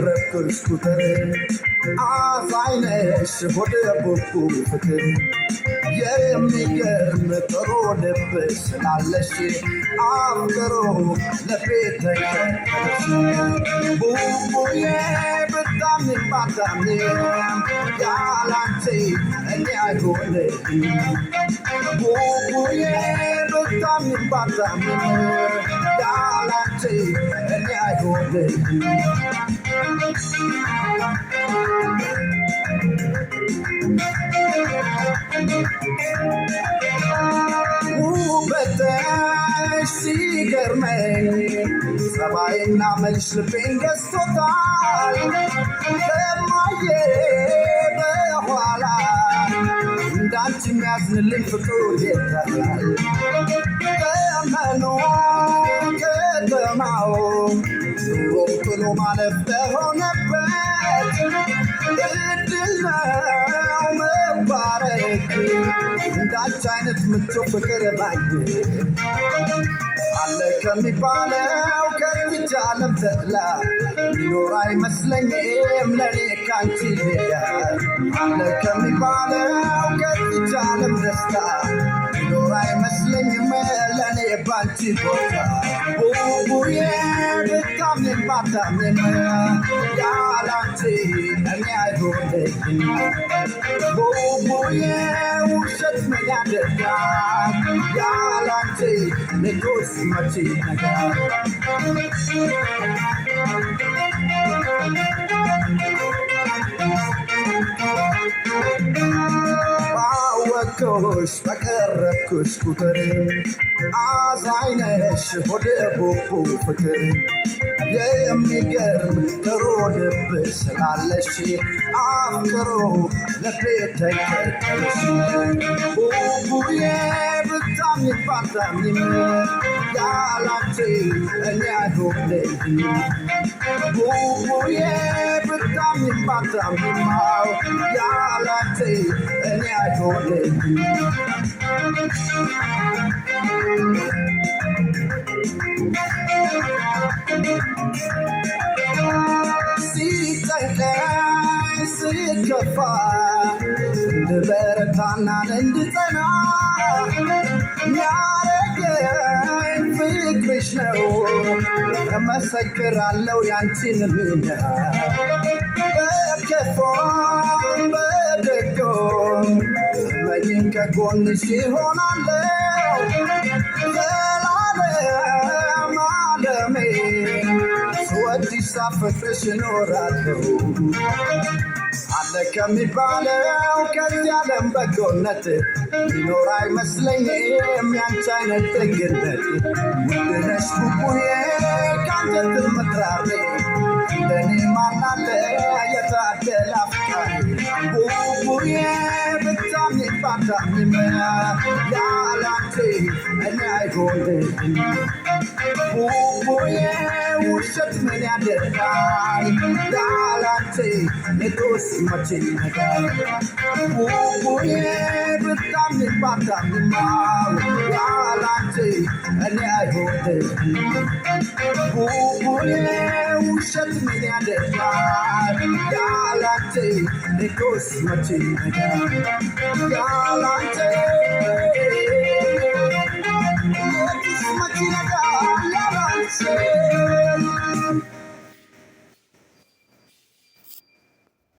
በቀረብኩሽ ቁጥር አዛኝነሽ ወደ ቦኩ ፍቅር የሚገርም ጥሩ ልብ ስላለሽ አፍቅሮ ለቤት ተከተለሽ ቡቡዬ ብታምኝ ባታምኝ ያላንቺ እኔ አይሆንልኝ ቡቡዬ ብታምኝ ባታምኝ ያላንቺ እኔ አይሆንልኝ ውበትሽ ሲገርመኝ ጸባይና መልሽ ልቤን ገዝቶታል ከማየ በኋላ እንዳንቺ የሚያዝንልኝ ፍቅሩ የታያል ከመኖ ከተማው ኑሮም ጥሎ ማለፍ በሆነበት እድል ነው መባረክ እንዳንቺ አይነት ምቹ ፍቅር ማግኘት አለ ከሚባለው ከዚች ዓለም ተድላ ሚኖር አይመስለኝም ለኔ ካንቺ ሌላ አለ ከሚባለው ከዚች ዓለም ደስታ ሚኖር አይመስለኝም ለኔ ባንቺ ቦታ ቡቡዬ ብታምኝ ባታምኝ ያላንቺ እኔ አይሆንልኝ ቡቡዬ ውሸት ምን ያደርጋል ያላንቺ ንጉስ መቼ ነገር ባወቅኩሽ በቀረብኩሽ ቁጥር አዛኝነሽ ወደ ቦቦ ፍቅር የሚገርም ጥሩ ልብ ስላለሽ አፍቅሮ ለቤት ተከተለሽ ቡቡዬ ብታምኝ ባታምኝ ያላንቺ እኔ አይሆንልኝ ቡቡዬ ብታምኝ ባታምኝ ያላንቺ እኔ አይሆንልኝ ሲጨንቀኝ ስከፋ እንድበረታና እንድጸና ያረገኝ ፍቅርሽ ነው እመሰክራለሁ ያንቺን ሚና በከፋም በደጎም እመኚኝ ከጎንሽ ይሆናለሁ ዘላለም ዓለሜ ስወድሽ ሳፈቅርሽ እኖራለሁ አለ ከሚባለው ከዚህ ዓለም በጎነት ሊኖር አይመስለኝም ያንቺ አይነት ደግነት ውድ ነሽ ቡቡዬ ከአንጀት ምትራሬ እንደኔ ማናለ የታደለ አፍቃሪ ቡቡዬ ብታምኝ ባታምኝ ያላንቺ እኔ አይሆንልኝ ቡቡዬ ውሸት ምን ያደርጋል ያላንቺ ንጉስ መቼ ነገር ቡቡዬ ብታምኝ ባታምኝ ያላንቺ እኔ አይሆንልኝ ቡቡዬ ውሸት ምን ያደርጋል ያላንቺ ንጉስ መቼ ነገር ያላንቺ ንጉስ መቼ ነገር ያላንቺ